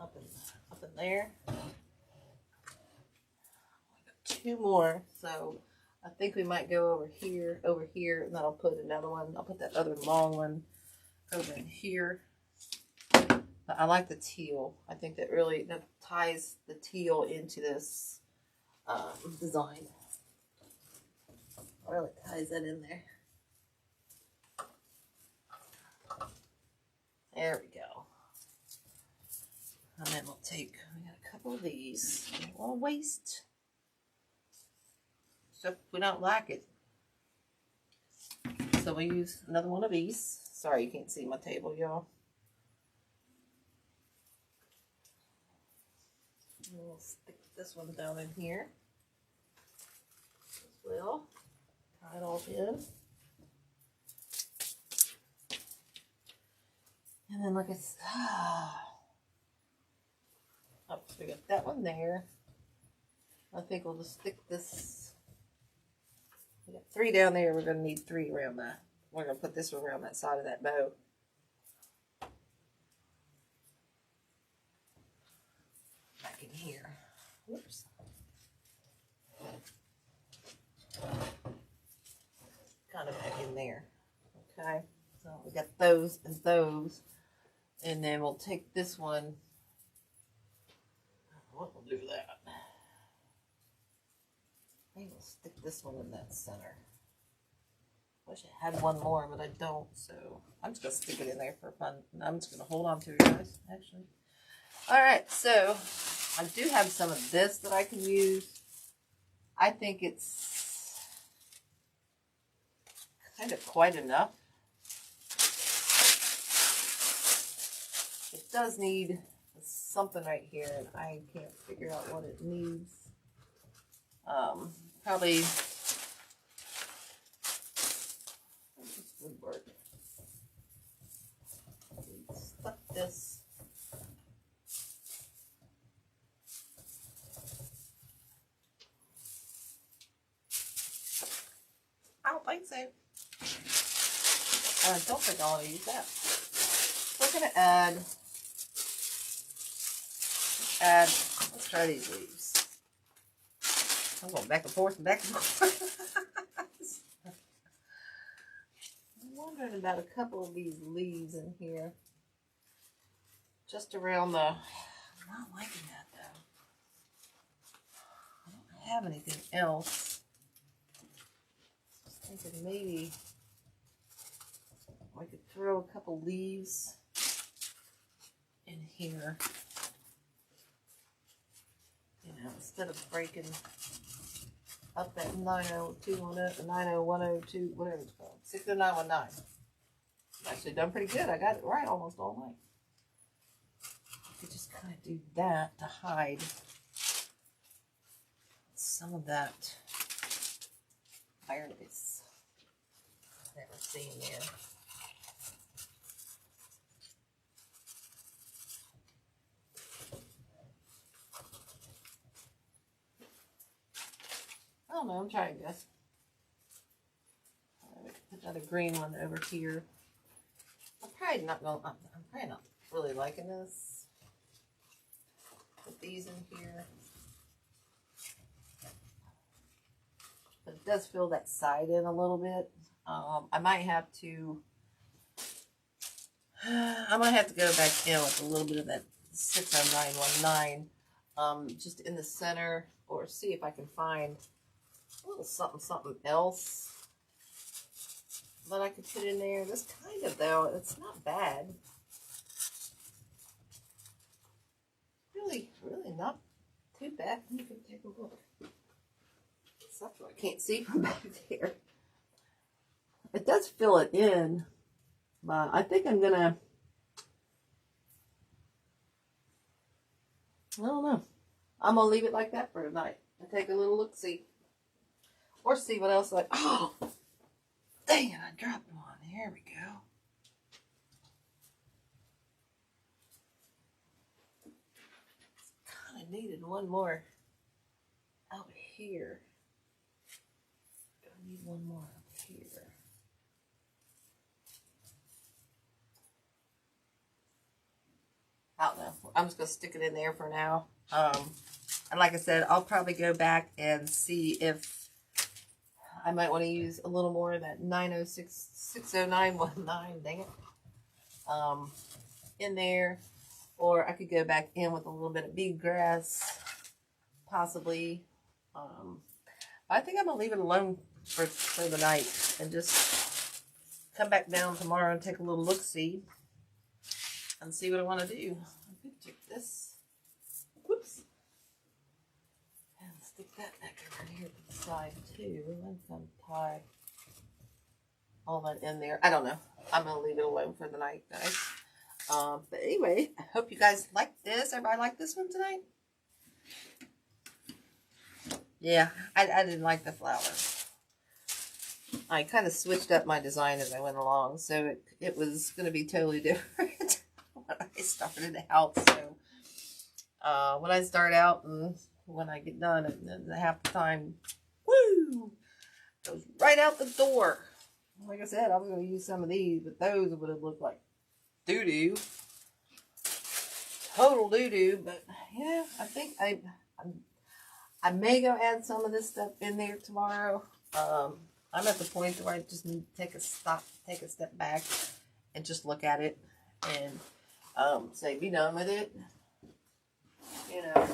up in there. I got 2 more, so I think we might go over here, and then I'll put another one. I'll put that other long one over in here. But I like the teal. I think that really ties the teal into this design. Really ties that in there. There we go. And then we'll take, we got a couple of these. A little waste. So if we don't like it. So we use another one of these. Sorry you can't see my table, y'all. We'll stick this one down in here as well. Tie it all in. And then look at oh, so we got that one there. I think we'll just stick this. We got 3 down there. We're going to need 3 around that. We're going to put this one around that side of that bow. Back in here. Whoops. Kind of back in there. Okay. So we got those and those. And then we'll take this one. What we'll do with that? I think we'll stick this one in that center. Wish I had one more, but I don't, so I'm just going to stick it in there for fun. I'm just going to hold on to it, guys, actually. Alright, so I do have some of this that I can use. I think it's kind of quite enough. It does need something right here, and I can't figure out what it needs. Probably this would work. Stuck this. I don't think so. I don't think I want to use that. We're going to add, let's try these leaves. I'm going back and forth and back and forth. I'm wondering about a couple of these leaves in here. Just around the, I'm not liking that though. I don't have anything else. Just thinking maybe I could throw a couple leaves in here. You know, instead of breaking up that 90210, 90102, whatever it's called, 60919. Actually done pretty good. I got it right almost all night. You just kind of do that to hide some of that ironess that we're seeing there. I don't know, I'm trying to guess. Put another green one over here. I'm probably not really liking this. Put these in here. But it does fill that side in a little bit. I might have to go back in with a little bit of that 60919 just in the center, or see if I can find a little something else that I could put in there. This kind of, though, it's not bad. Really not too bad. You can take a look. Except for I can't see from back there. It does fill it in, but I think I'm gonna, I don't know. I'm gonna leave it like that for tonight and take a little look-see. Or see what else oh, dang it, I dropped one. Here we go. Kind of needed one more out here. I need one more up here. I don't know. I'm just going to stick it in there for now. And like I said, I'll probably go back and see if I might want to use a little more of that 60919, dang it, in there. Or I could go back in with a little bit of bead grass, possibly. I think I'm gonna leave it alone for the night and just come back down tomorrow and take a little look-see and see what I want to do. I could take this, whoops, and stick that back over here to the side too. I'm gonna tie all that in there. I don't know. I'm gonna leave it alone for the night, guys. But anyway, I hope you guys like this. Everybody like this one tonight? Yeah, I didn't like the flowers. I kind of switched up my design as I went along, so it was going to be totally different when I started out. So when I start out and when I get done, and half the time, woo, goes right out the door. Like I said, I was going to use some of these, but those would have looked like doo-doo. Total doo-doo, but yeah, I think I may go add some of this stuff in there tomorrow. I'm at the point where I just need to take a step back and just look at it and say, be done with it. You know.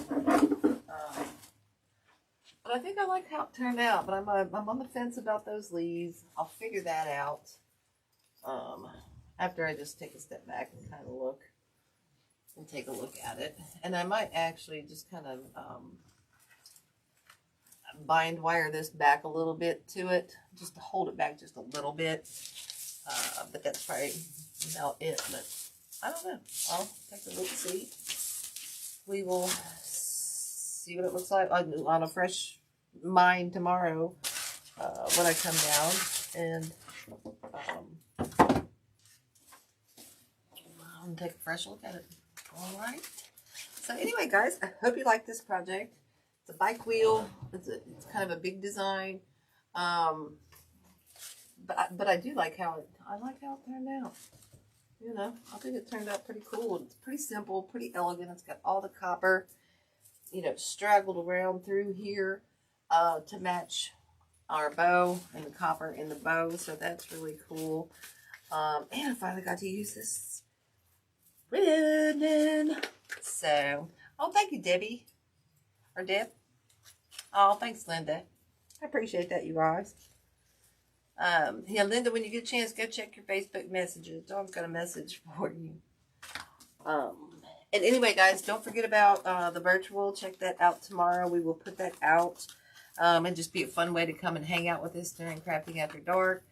But I think I like how it turned out. But I'm on the fence about those leaves. I'll figure that out after I just take a step back and kind of look and take a look at it. And I might actually just kind of bind wire this back a little bit to it, just to hold it back just a little bit. But that's probably about it. But I don't know. I'll take a look and see. We will see what it looks like on a fresh mind tomorrow when I come down, and I'll take a fresh look at it. All right. So anyway, guys, I hope you like this project. It's a bike wheel. It's kind of a big design, but I do like how it turned out. You know, I think it turned out pretty cool. It's pretty simple, pretty elegant. It's got all the copper, you know, straggled around through here to match our bow and the copper in the bow. So that's really cool. And I finally got to use this ribbon. So, oh, thank you, Debbie. Or Deb. Oh, thanks, Linda. I appreciate that, you guys. Yeah, Linda, when you get a chance, go check your Facebook messages. Dawn's got a message for you. And anyway, guys, don't forget about the virtual. Check that out tomorrow. We will put that out. And just be a fun way to come and hang out with us during Crafting After Dark.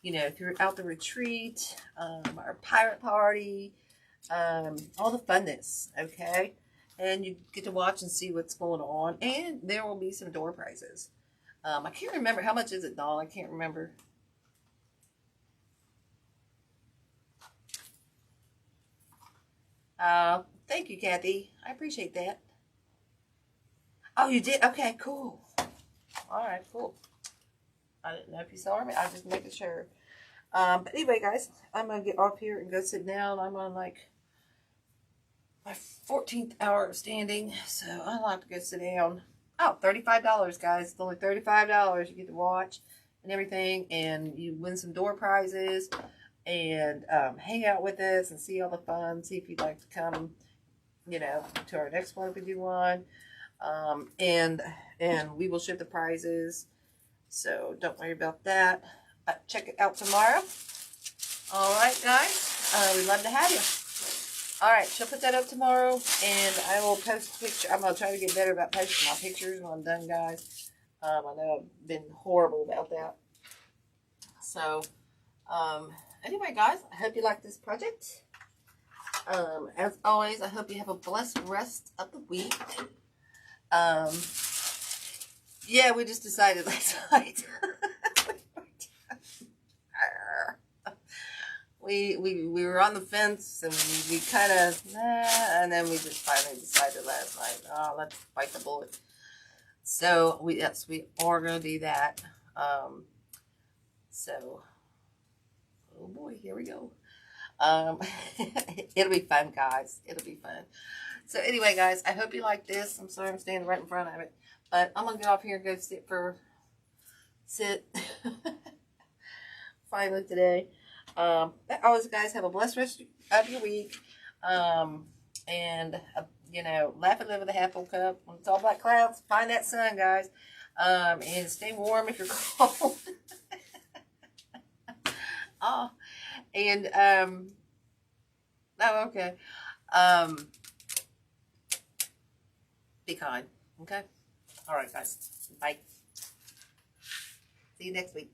You know, throughout the retreat, our pirate party, all the funness, okay? And you get to watch and see what's going on. And there will be some door prizes. I can't remember. How much is it, Dawn? I can't remember. Thank you, Kathy. I appreciate that. Oh, you did? Okay, cool. All right, cool. I didn't know if you saw me. I was just making sure. But anyway, guys, I'm going to get off here and go sit down. I'm on like my 14th hour of standing, so I'd like to go sit down. Oh, $35, guys. It's only $35. You get to watch and everything, and you win some door prizes, and hang out with us and see all the fun. See if you'd like to come, you know, to our next one if we do one. And we will ship the prizes, so don't worry about that. Check it out tomorrow. All right, guys. We'd love to have you. All right, she'll put that up tomorrow, and I will post a picture. I'm going to try to get better about posting my pictures when I'm done, guys. I know I've been horrible about that. So, anyway, guys, I hope you like this project. As always, I hope you have a blessed rest of the week. Yeah, we just decided last night. We were on the fence, and we kind of, and then we just finally decided last night, oh, let's bite the bullet. So we are going to do that. So, oh boy, here we go. It'll be fun, guys. It'll be fun. So anyway, guys, I hope you like this. I'm sorry I'm standing right in front of it, but I'm going to get off here and go sit finally today. Always, guys, have a blessed rest of your week. And, you know, laugh and live with a half full cup. When it's all black clouds, find that sun, guys. And stay warm if you're cold. Oh, and, oh, okay. Be kind, okay? All right, guys. Bye. See you next week.